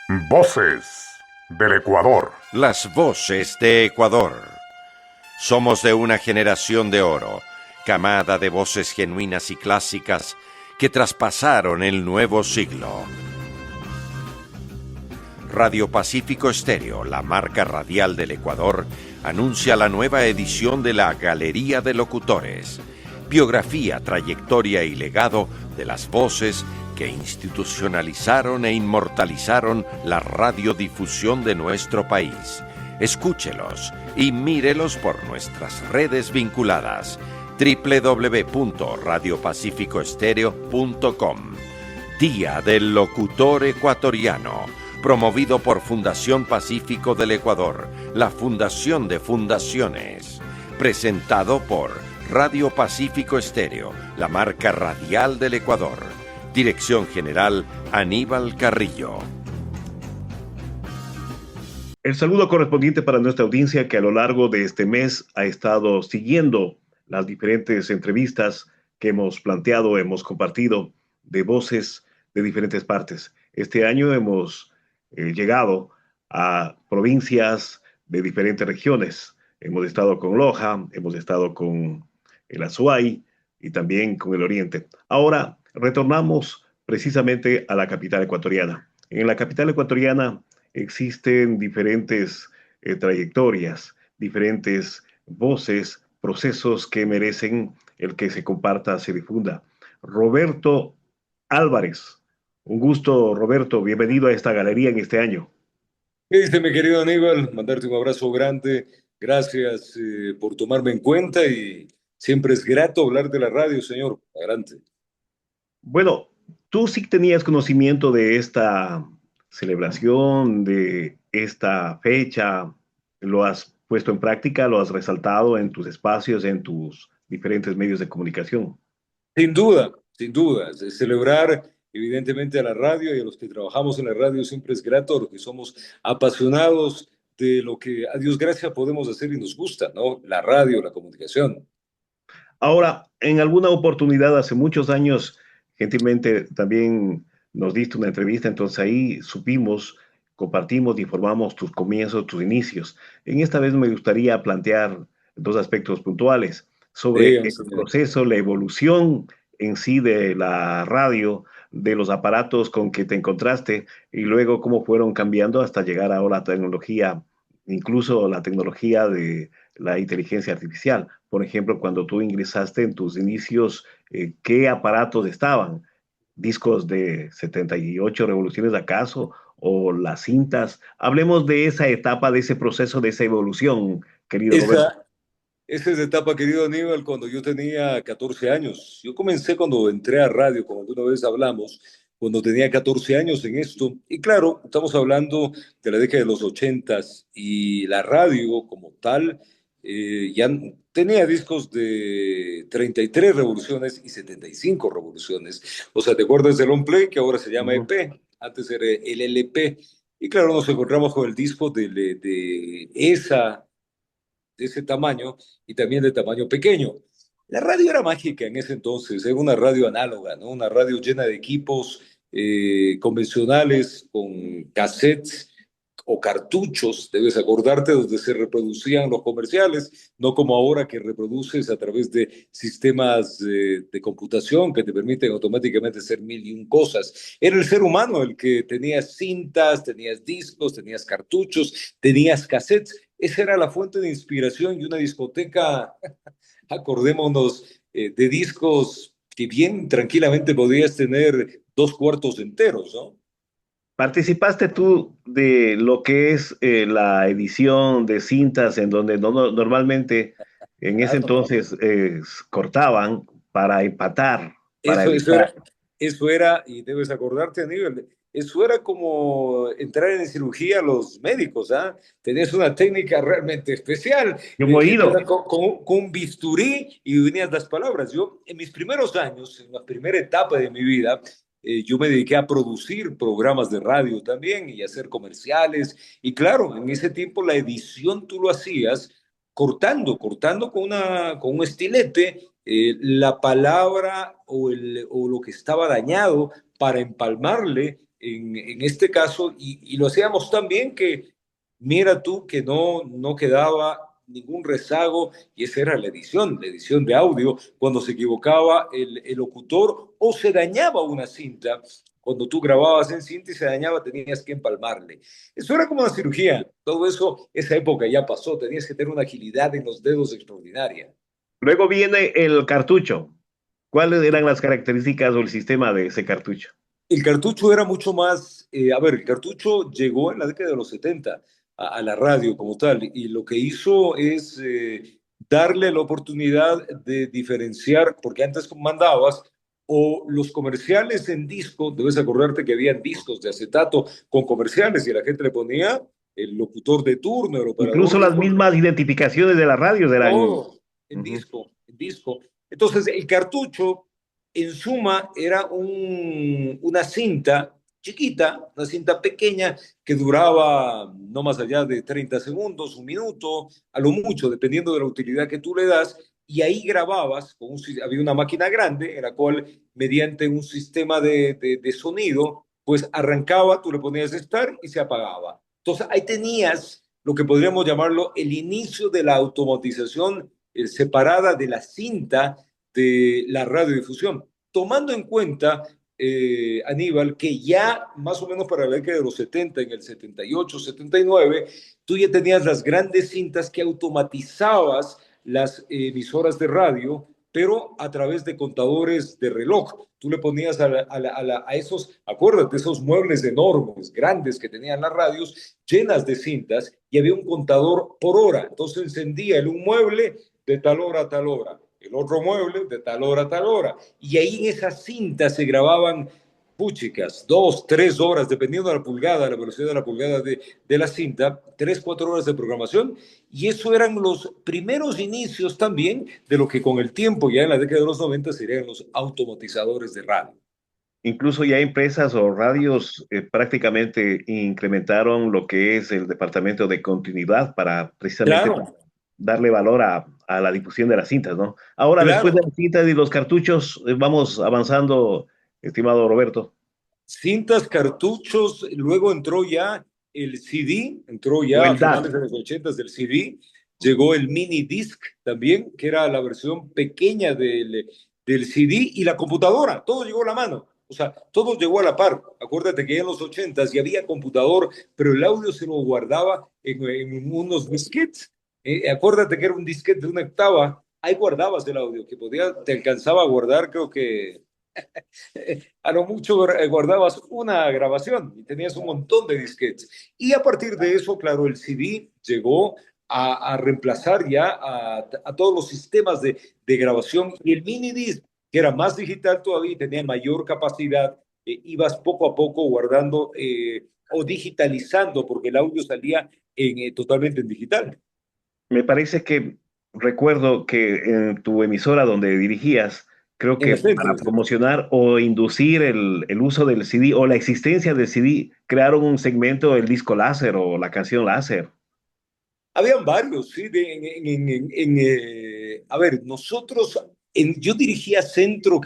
Voces del Ecuador. Las voces de Ecuador. Somos de una generación de oro, camada de voces genuinas y clásicas que traspasaron el nuevo siglo. Radio Pacífico Estéreo, la marca radial del Ecuador, anuncia la nueva edición de la Galería de Locutores. Biografía, trayectoria y legado de las voces que institucionalizaron e inmortalizaron la radiodifusión de nuestro país. Escúchelos y mírelos por nuestras redes vinculadas. www.radiopacificoestereo.com. Día del Locutor Ecuatoriano, promovido por Fundación Pacífico del Ecuador, la Fundación de Fundaciones. Presentado por Radio Pacífico Estéreo, la marca radial del Ecuador. Dirección General Aníbal Carrillo. El saludo correspondiente para nuestra audiencia que a lo largo de este mes ha estado siguiendo las diferentes entrevistas que hemos planteado, hemos compartido de voces de diferentes partes. Este año hemos llegado a provincias de diferentes regiones. Hemos estado con Loja, hemos estado con el Azuay y también con el Oriente. Ahora retornamos precisamente a la capital ecuatoriana. En la capital ecuatoriana existen diferentes trayectorias, diferentes voces, procesos que merecen el que se comparta, se difunda. Roberto Álvarez. Un gusto, Roberto. Bienvenido a esta galería en este año. ¿Qué dice, mi querido Aníbal? Mandarte un abrazo grande. Gracias por tomarme en cuenta y siempre es grato hablar de la radio, señor. Adelante. Bueno, tú sí tenías conocimiento de esta celebración, de esta fecha, lo has puesto en práctica, lo has resaltado en tus espacios, en tus diferentes medios de comunicación. Sin duda, sin duda. Celebrar evidentemente a la radio y a los que trabajamos en la radio siempre es grato, a los que somos apasionados de lo que a Dios gracias podemos hacer y nos gusta, ¿no? La radio, la comunicación. Ahora, en alguna oportunidad hace muchos años, gentilmente también nos diste una entrevista, entonces ahí supimos, compartimos, informamos tus comienzos, tus inicios. En esta vez me gustaría plantear dos aspectos puntuales sobre Dígame, el señor. proceso, la evolución en sí de la radio, de los aparatos con que te encontraste y luego cómo fueron cambiando hasta llegar ahora a la tecnología, incluso la tecnología de la inteligencia artificial. Por ejemplo, cuando tú ingresaste en tus inicios, ¿qué aparatos estaban? ¿Discos de 78 revoluciones acaso? ¿O las cintas? Hablemos de esa etapa, de ese proceso, de esa evolución, querido Roberto. Esa es la etapa, querido Aníbal, cuando yo tenía 14 años. Yo comencé cuando entré a radio, como alguna vez hablamos, cuando tenía 14 años en esto. Y claro, estamos hablando de la década de los 80 y la radio como tal ya tenía discos de 33 revoluciones y 75 revoluciones. O sea, ¿te acuerdas del long play que ahora se llama Ujú. EP? Antes era el LP. Y claro, nos encontramos con el disco de esa de ese tamaño y también de tamaño pequeño. La radio era mágica en ese entonces, era una radio análoga, ¿no? Una radio llena de equipos convencionales con cassettes o cartuchos, debes acordarte, donde se reproducían los comerciales, no como ahora que reproduces a través de sistemas de computación que te permiten automáticamente hacer mil y un cosas. Era el ser humano el que tenía cintas, tenías discos, tenías cartuchos, tenías cassettes. Esa era la fuente de inspiración y una discoteca, acordémonos, de discos que bien tranquilamente podías tener dos cuartos enteros, ¿no? ¿Participaste tú de lo que es la edición de cintas en donde normalmente en ese Claro. entonces cortaban para empatar, para Eso, eso evitar? era, eso era, y debes acordarte, Aníbal, eso era como entrar en cirugía a los médicos, ¿ah? Tenías una técnica realmente especial, Yo he que oído. era con un bisturí y unías las palabras. Yo, en mis primeros años, en la primera etapa de mi vida, yo me dediqué a producir programas de radio también y a hacer comerciales. Y claro, en ese tiempo la edición tú lo hacías cortando con un estilete la palabra o lo que estaba dañado para empalmarle en este caso, y lo hacíamos tan bien que mira tú que no quedaba ningún rezago, y esa era la edición de audio, cuando se equivocaba el locutor o se dañaba una cinta. Cuando tú grababas en cinta y se dañaba, tenías que empalmarle. Eso era como una cirugía. Todo eso, esa época ya pasó. Tenías que tener una agilidad en los dedos extraordinaria. Luego viene el cartucho. ¿Cuáles eran las características o el sistema de ese cartucho? El cartucho era mucho más, a ver, el cartucho llegó en la década de los 70 a la radio como tal, y lo que hizo es darle la oportunidad de diferenciar, porque antes mandabas o los comerciales en disco, debes acordarte que habían discos de acetato con comerciales y la gente le ponía el locutor de turno, el Incluso operador de las turno, mismas identificaciones de las radios eran... todo en Ujú. disco, en disco. Entonces, el cartucho, en suma, era una cinta chiquita, una cinta pequeña que duraba no más allá de 30 segundos, un minuto, a lo mucho, dependiendo de la utilidad que tú le das. Y ahí grababas, había una máquina grande en la cual, mediante un sistema de sonido, pues arrancaba, tú le ponías start y se apagaba. Entonces ahí tenías lo que podríamos llamarlo el inicio de la automatización separada de la cinta de la radiodifusión, tomando en cuenta, Aníbal, que ya más o menos para la década de los 70, en el 78, 79, tú ya tenías las grandes cintas que automatizabas las emisoras de radio, pero a través de contadores de reloj. Tú le ponías a esos, acuérdate, esos muebles enormes, grandes que tenían las radios, llenas de cintas, y había un contador por hora. Entonces encendía un mueble de tal hora a tal hora, el otro mueble de tal hora a tal hora. Y ahí en esas cintas se grababan puchicas, 2, 3 horas, dependiendo de la pulgada, la velocidad de la pulgada de la cinta, 3, 4 horas de programación. Y eso eran los primeros inicios también de lo que con el tiempo, ya en la década de los 90, serían los automatizadores de radio. Incluso ya empresas o radios prácticamente incrementaron lo que es el departamento de continuidad para precisamente Claro, darle valor a la difusión de las cintas, ¿no? Ahora, después de claro. las cintas y los cartuchos, vamos avanzando, estimado Roberto. Cintas, cartuchos, luego entró ya el CD, entró O ya a el finales DAT. de los 80 del CD, llegó el mini disc también, que era la versión pequeña del CD, y la computadora, todo llegó a la mano. O sea, todo llegó a la par. Acuérdate que ya en los 80 ya había computador, pero el audio se lo guardaba en unos disquetes. Acuérdate que era un disquete de 1 octava, ahí guardabas el audio, que te alcanzaba a guardar, creo que a lo mucho guardabas una grabación y tenías un montón de disquetes. Y a partir de eso, claro, el CD llegó a reemplazar ya a todos los sistemas de grabación, y el mini disc, que era más digital todavía y tenía mayor capacidad, ibas poco a poco guardando o digitalizando, porque el audio salía totalmente en digital. Me parece que recuerdo que en tu emisora donde dirigías, creo En que efecto, para promocionar o inducir el uso del CD o la existencia del CD, crearon un segmento, el disco láser o la canción láser. habían varios, sí, a ver, nosotros, yo dirigía Centro,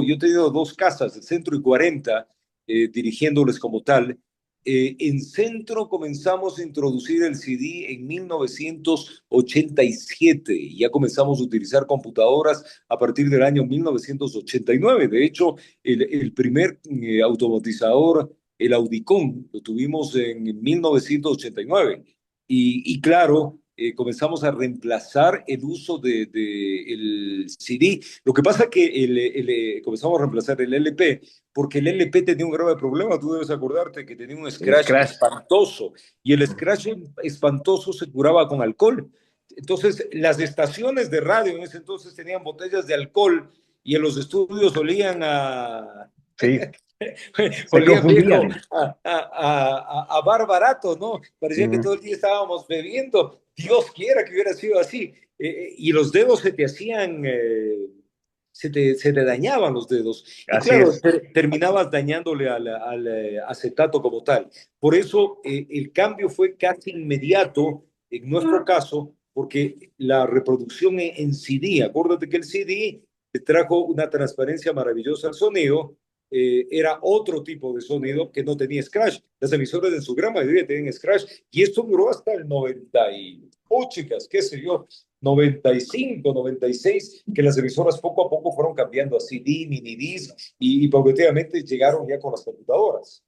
yo he tenido 2 casas, el Centro y 40, dirigiéndoles como tal. En Centro comenzamos a introducir el CD en 1987 y ya comenzamos a utilizar computadoras a partir del año 1989. De hecho, el primer automatizador, el Audicon, lo tuvimos en 1989. Y claro, comenzamos a reemplazar el uso el CD. Lo que pasa es que comenzamos a reemplazar el LP, porque el LP tenía un grave problema. Tú debes acordarte que tenía un El scratch scratch. espantoso, y el scratch espantoso se curaba con alcohol. Entonces, las estaciones de radio en ese entonces tenían botellas de alcohol, y en los estudios olían a, Sí, se olía viejo confundían. a bar barato, ¿no? Parecía que Ujú. todo el día estábamos bebiendo. Dios quiera que hubiera sido así. Y los dedos se te hacían, se te dañaban los dedos. Y Así claro, es. terminabas dañándole al acetato como tal. Por eso el cambio fue casi inmediato en nuestro caso, porque la reproducción en CD, acuérdate que el CD te trajo una transparencia maravillosa al sonido, era otro tipo de sonido que no tenía scratch. Las emisoras en su gran mayoría tenían scratch y esto duró hasta el 98, chicas, qué sé yo, 95, 96, que las emisoras poco a poco fueron cambiando a CD, mini disc y paulatinamente llegaron ya con las computadoras.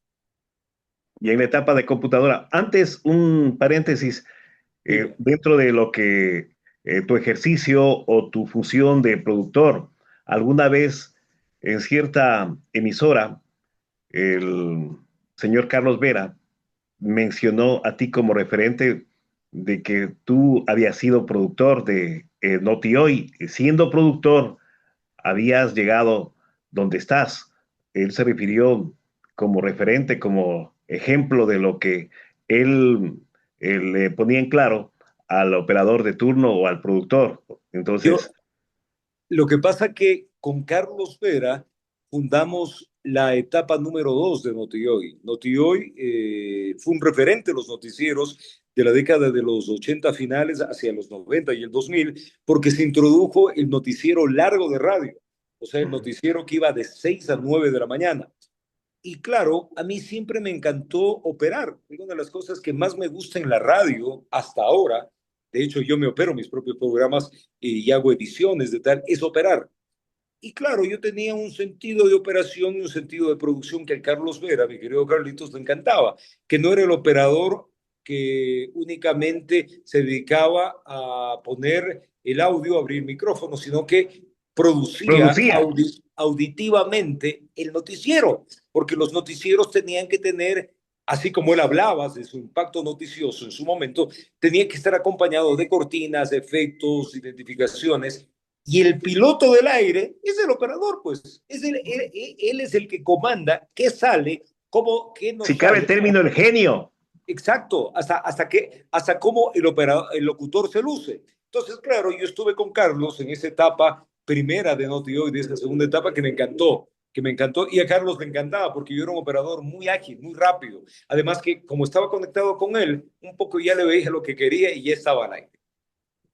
Y en la etapa de computadora, antes un paréntesis, Dime. dentro de lo que tu ejercicio o tu función de productor, alguna vez en cierta emisora, el señor Carlos Vera mencionó a ti como referente de que tú habías sido productor de Noti Hoy. Siendo productor, habías llegado donde estás. Él se refirió como referente, como ejemplo de lo que él le ponía en claro al operador de turno o al productor. Yo, Entonces, lo que pasa que con Carlos Vera fundamos la etapa número 2 de Notihoy. Notihoy fue un referente de los noticieros de la década de los 80 finales hacia los 90 y el 2000, porque se introdujo el noticiero largo de radio, o sea, el noticiero que iba de 6 a 9 de la mañana. Y claro, a mí siempre me encantó operar. Una de las cosas que más me gusta en la radio hasta ahora, de hecho yo me opero mis propios programas y hago ediciones de tal, es operar. Y claro, yo tenía un sentido de operación y un sentido de producción que al Carlos Vera, mi querido Carlitos, le encantaba, que no era el operador que únicamente se dedicaba a poner el audio, abrir micrófonos, sino que producía producía. auditivamente el noticiero, porque los noticieros tenían que tener, así como él hablaba de su impacto noticioso en su momento, tenía que estar acompañado de cortinas, efectos, identificaciones, y el piloto del aire es el operador, pues. Él es el que comanda qué sale, cómo, qué no Si cabe el sale. término, el genio. Exacto, hasta cómo el operador, el locutor se luce. Entonces, claro, yo estuve con Carlos en esa etapa primera de Noti Hoy, de esa segunda etapa que me encantó, y a Carlos le encantaba porque yo era un operador muy ágil, muy rápido. Además que como estaba conectado con él, un poco ya le veía lo que quería y ya estaba al aire.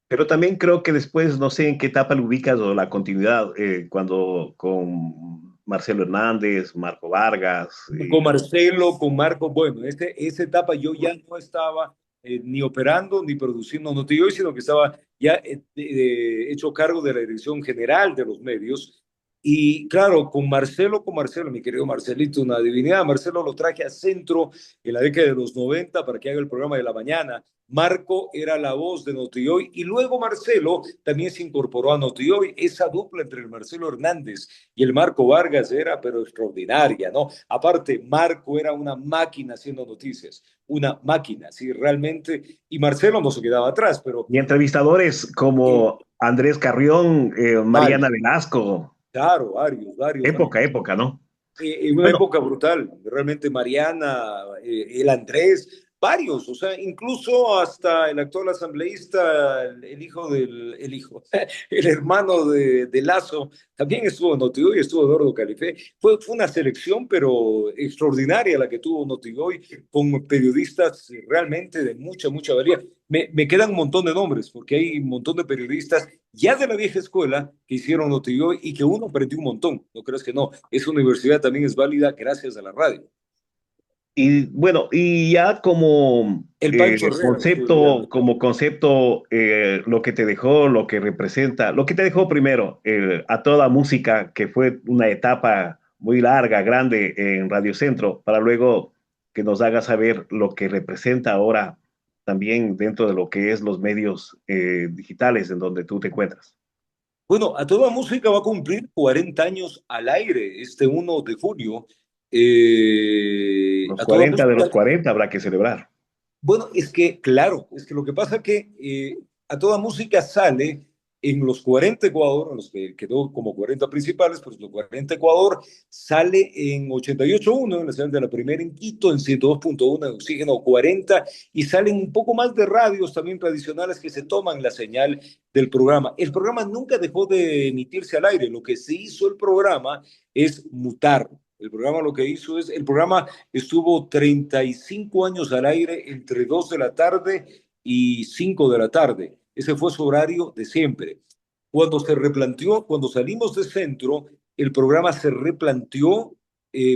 Pero también creo que después, no sé en qué etapa lo ubicas o la continuidad, cuando con Marcelo Hernández, Marco Vargas. Con Marcelo, con Marco, bueno, esa etapa yo ya no estaba ni operando ni produciendo noticias, sino que estaba ya hecho cargo de la dirección general de los medios. Y claro, con Marcelo, mi querido Marcelito, una divinidad. Marcelo lo traje a centro en la década de los 90 para que haga el programa de la mañana. Marco era la voz de Notihoy y luego Marcelo también se incorporó a Notihoy. Esa dupla entre el Marcelo Hernández y el Marco Vargas era pero extraordinaria, ¿no? Aparte, Marco era una máquina haciendo noticias, una máquina, sí, realmente. Y Marcelo no se quedaba atrás, pero Y entrevistadores eh, como Andrés Carrión, Mariana varios, Velasco. claro, varios, Época, Martín. época, ¿no? En una Bueno, época brutal, realmente Mariana, el Andrés, varios, o sea, incluso hasta el actual asambleísta, el hijo el hijo, el hermano de Lazo, también estuvo en Notigoy, estuvo Eduardo Califé. Fue una selección, pero extraordinaria la que tuvo Notigoy, con periodistas realmente de mucha valía. Me quedan un montón de nombres, porque hay un montón de periodistas ya de la vieja escuela que hicieron Notigoy y que uno aprendió un montón, no crees que no. Esa universidad también es válida gracias a la radio. y bueno, y ya El Pancho Herrera, me estoy olvidando. como concepto, lo que te dejó, lo que representa, lo que te dejó primero, a toda música, que fue una etapa muy larga, grande en Radio Centro, para luego que nos haga saber lo que representa ahora también dentro de lo que es los medios digitales en donde tú te encuentras. Bueno, a toda música va a cumplir 40 años al aire este 1 de junio. Los A toda 40 de los música. 40 habrá que celebrar. Bueno, es que, claro, es que lo que pasa es que a toda música sale en los 40 Ecuador, en los que quedó como 40 principales, pues los 40 Ecuador sale en 88.1 en la señal de la primera en Quito, en 102.1 en Oxígeno 40, y salen un poco más de radios también tradicionales que se toman la señal del programa. El programa nunca dejó de emitirse al aire, lo que se hizo el programa es mutar. El programa lo que hizo es, el programa estuvo 35 años al aire entre 2 de la tarde y 5 de la tarde. Ese fue su horario de siempre. Cuando se replanteó, cuando salimos de centro, el programa se replanteó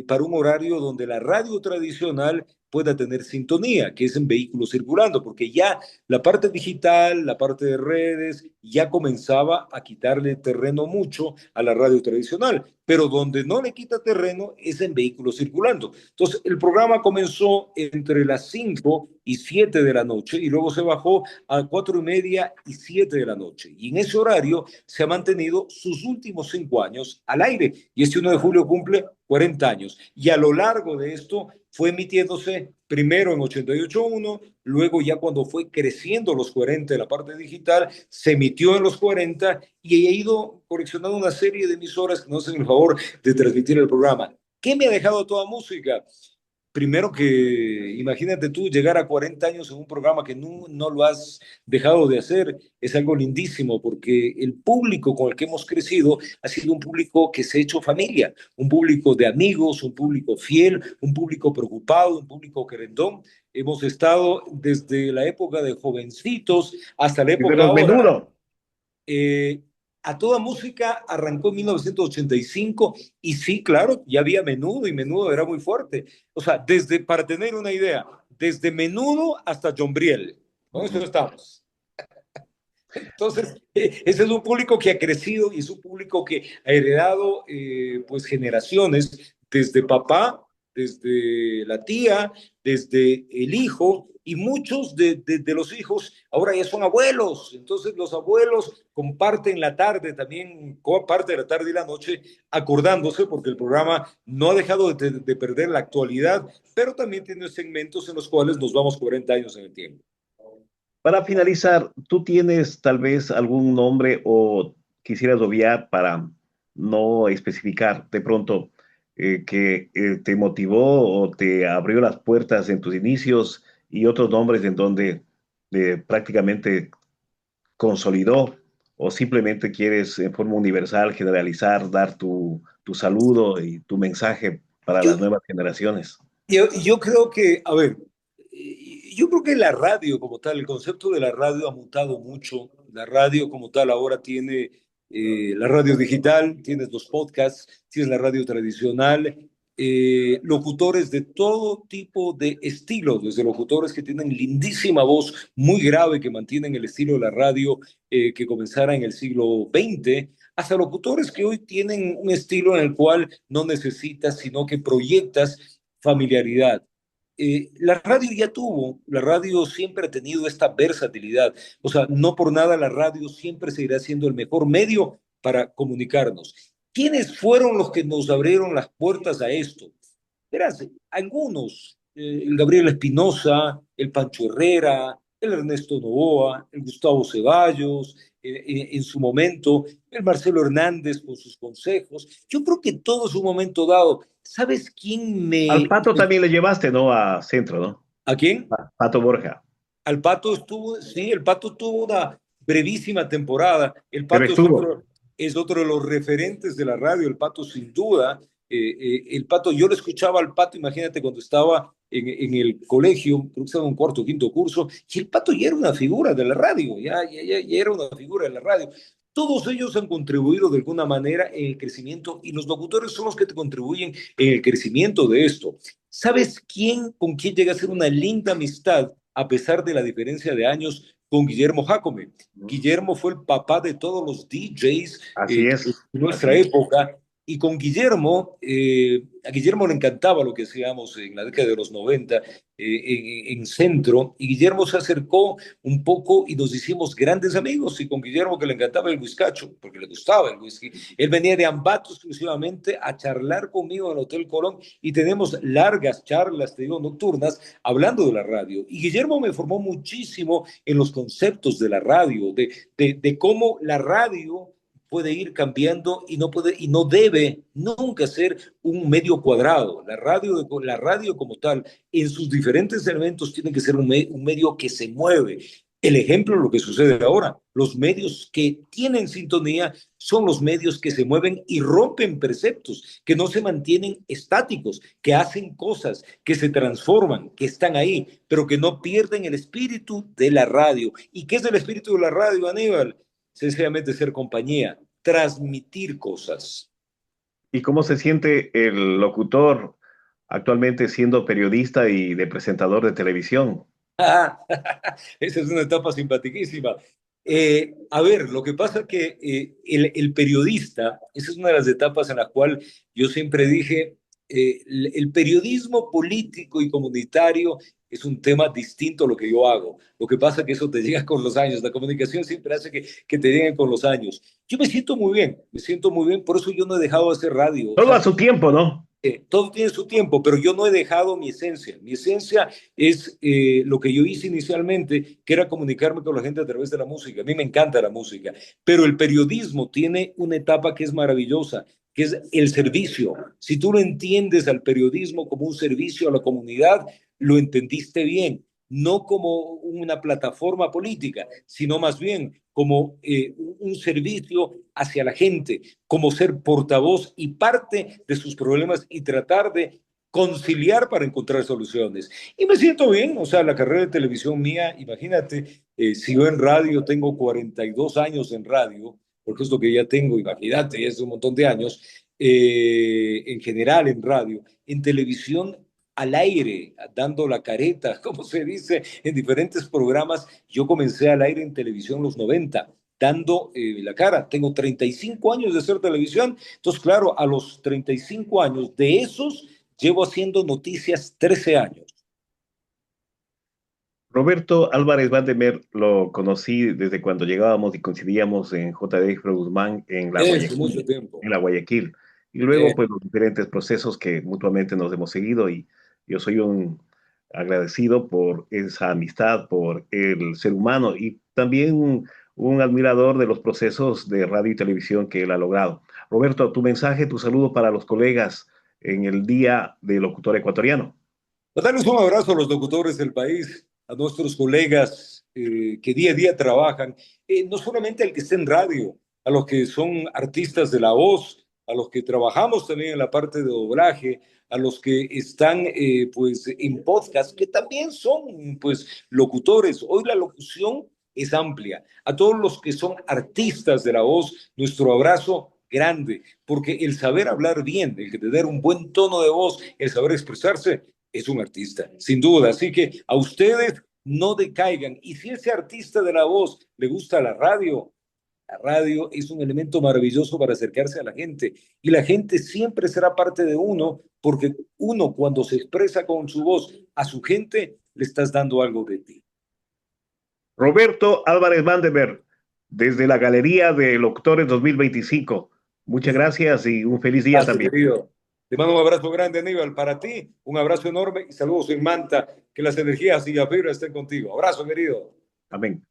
para un horario donde la radio tradicional pueda tener sintonía, que es en vehículos circulando, porque ya la parte digital, la parte de redes, ya comenzaba a quitarle terreno mucho a la radio tradicional, pero donde no le quita terreno es en vehículos circulando. Entonces, el programa comenzó entre las 5 y 7 de la noche y luego se bajó a 4:30 y 7 de la noche. Y en ese horario se ha mantenido sus últimos 5 años al aire. Y este 1 de julio cumple 40 años. Y a lo largo de esto fue emitiéndose primero en 88.1, luego ya cuando fue creciendo los 40 de la parte digital, se emitió en los 40 y he ido coleccionando una serie de emisoras que nos hacen el favor de transmitir el programa. ¿Qué me ha dejado toda música? Primero que imagínate tú llegar a 40 años en un programa que no lo has dejado de hacer, es algo lindísimo porque el público con el que hemos crecido ha sido un público que se ha hecho familia, un público de amigos, un público fiel, un público preocupado, un público querendón. Hemos estado desde la época de jovencitos hasta la Y de época los ahora. Menudo. A toda música arrancó en 1985 y sí, claro, ya había Menudo y Menudo era muy fuerte. O sea, para tener una idea, desde Menudo hasta John Briel. Con eso estamos. Entonces, ese es un público que ha crecido y es un público que ha heredado pues generaciones, desde papá, desde la tía, desde el hijo, y muchos de los hijos ahora ya son abuelos. Entonces, los abuelos comparten la tarde, también parte de la tarde y la noche, acordándose, porque el programa no ha dejado de perder la actualidad, pero también tiene segmentos en los cuales nos vamos 40 años en el tiempo. Para finalizar, ¿tú tienes tal vez algún nombre o quisieras obviar para no especificar de pronto que te motivó o te abrió las puertas en tus inicios y otros nombres en donde prácticamente consolidó o simplemente quieres en forma universal generalizar, dar tu saludo y tu mensaje para Yo, las nuevas generaciones? yo creo que, a ver, yo creo que la radio como tal, el concepto de la radio ha mutado mucho. La radio como tal ahora tiene la radio digital, tienes los podcasts, tienes la radio tradicional, locutores de todo tipo de estilos, desde locutores que tienen lindísima voz, muy grave, que mantienen el estilo de la radio que comenzara en el siglo XX, hasta locutores que hoy tienen un estilo en el cual no necesitas, sino que proyectas familiaridad. La radio siempre ha tenido esta versatilidad, o sea, no por nada la radio siempre seguirá siendo el mejor medio para comunicarnos. ¿Quiénes fueron los que nos abrieron las puertas a esto? Verás, algunos, el Gabriel Espinosa, el Pancho Herrera, el Ernesto Novoa, el Gustavo Ceballos, en su momento, el Marcelo Hernández con sus consejos. Yo creo que todo es un momento dado. ¿Sabes quién Al Pato también le llevaste, ¿no? A Centro, ¿no? ¿A quién? Pato Borja. Al Pato estuvo, sí, el Pato tuvo una brevísima temporada. El Pero Pato estuvo. es otro de los referentes de la radio, el Pato sin duda. El Pato, yo lo escuchaba al Pato, imagínate cuando estaba en el colegio, creo que estaba en un cuarto o quinto curso, y el Pato ya era una figura de la radio, ya era una figura de la radio. Todos ellos han contribuido de alguna manera en el crecimiento y los locutores son los que te contribuyen en el crecimiento de esto. ¿Sabes con quién llega a ser una linda amistad a pesar de la diferencia de años? Con Guillermo Jacome. Guillermo fue el papá de todos los DJs Así de es, así nuestra es. época. Y con Guillermo, a Guillermo le encantaba lo que hacíamos en la década de los 90 en Centro, y Guillermo se acercó un poco y nos hicimos grandes amigos, y con Guillermo que le encantaba el whiskacho, porque le gustaba el whisky, él venía de Ambato exclusivamente a charlar conmigo en el Hotel Colón, y tenemos largas charlas, te digo, nocturnas, hablando de la radio. Y Guillermo me formó muchísimo en los conceptos de la radio, de cómo la radio puede ir cambiando y no debe nunca ser un medio cuadrado. La radio como tal, en sus diferentes elementos, tiene que ser un medio que se mueve. El ejemplo, lo que sucede ahora, los medios que tienen sintonía son los medios que se mueven y rompen preceptos, que no se mantienen estáticos, que hacen cosas, que se transforman, que están ahí, pero que no pierden el espíritu de la radio. ¿Y qué es el espíritu de la radio, Aníbal? Sencillamente ser compañía, transmitir cosas. ¿Y cómo se siente el locutor actualmente siendo periodista y de presentador de televisión? Esa es una etapa simpaticísima. A ver, lo que pasa es que el periodista, esa es una de las etapas en la cual yo siempre dije, el periodismo político y comunitario es un tema distinto a lo que yo hago. Lo que pasa es que eso te llega con los años, la comunicación siempre hace que te lleguen con los años. Yo me siento muy bien, por eso yo no he dejado de hacer radio. O Todo sea, a su tiempo, ¿no? todo tiene su tiempo, pero yo no he dejado mi esencia. Mi esencia es lo que yo hice inicialmente, que era comunicarme con la gente a través de la música. A mí me encanta la música, pero el periodismo tiene una etapa que es maravillosa, que es el servicio. Si tú lo entiendes al periodismo como un servicio a la comunidad, lo entendiste bien, no como una plataforma política, sino más bien como un servicio hacia la gente, como ser portavoz y parte de sus problemas y tratar de conciliar para encontrar soluciones. Y me siento bien, o sea, la carrera de televisión mía, imagínate, si yo en radio tengo 42 años en radio, porque es lo que ya tengo, imagínate, ya es un montón de años, en general en radio, en televisión al aire, dando la careta, como se dice, en diferentes programas. Yo comencé al aire en televisión en los 90 dando la cara. Tengo 35 años de hacer televisión, entonces, claro, a los 35 años de esos, llevo haciendo noticias 13 años. Roberto Álvarez Vandemer lo conocí desde cuando llegábamos y coincidíamos en JD Guzmán Hace mucho En tiempo. la Guayaquil. Y luego, pues, los diferentes procesos que mutuamente nos hemos seguido y yo soy un agradecido por esa amistad, por el ser humano y también un admirador de los procesos de radio y televisión que él ha logrado. Roberto, tu mensaje, tu saludo para los colegas en el Día del Locutor Ecuatoriano. Darles un abrazo a los locutores del país, a nuestros colegas que día a día trabajan, no solamente al que está en radio, a los que son artistas de la voz, a los que trabajamos también en la parte de doblaje, a los que están pues en podcast, que también son pues locutores. Hoy la locución es amplia. A todos los que son artistas de la voz, nuestro abrazo grande, porque el saber hablar bien, el que tener un buen tono de voz, el saber expresarse, es un artista, sin duda. Así que a ustedes no decaigan. Y si ese artista de la voz le gusta la radio es un elemento maravilloso para acercarse a la gente. Y la gente siempre será parte de uno, porque uno cuando se expresa con su voz a su gente, le estás dando algo de ti. Roberto Álvarez Vandenberg, desde la Galería de Locutores 2025. Muchas gracias y un feliz día Gracias, también. querido. Te mando un abrazo grande, Aníbal, para ti. Un abrazo enorme y saludos en Manta. Que las energías y la fibra estén contigo. Abrazo, querido. Amén.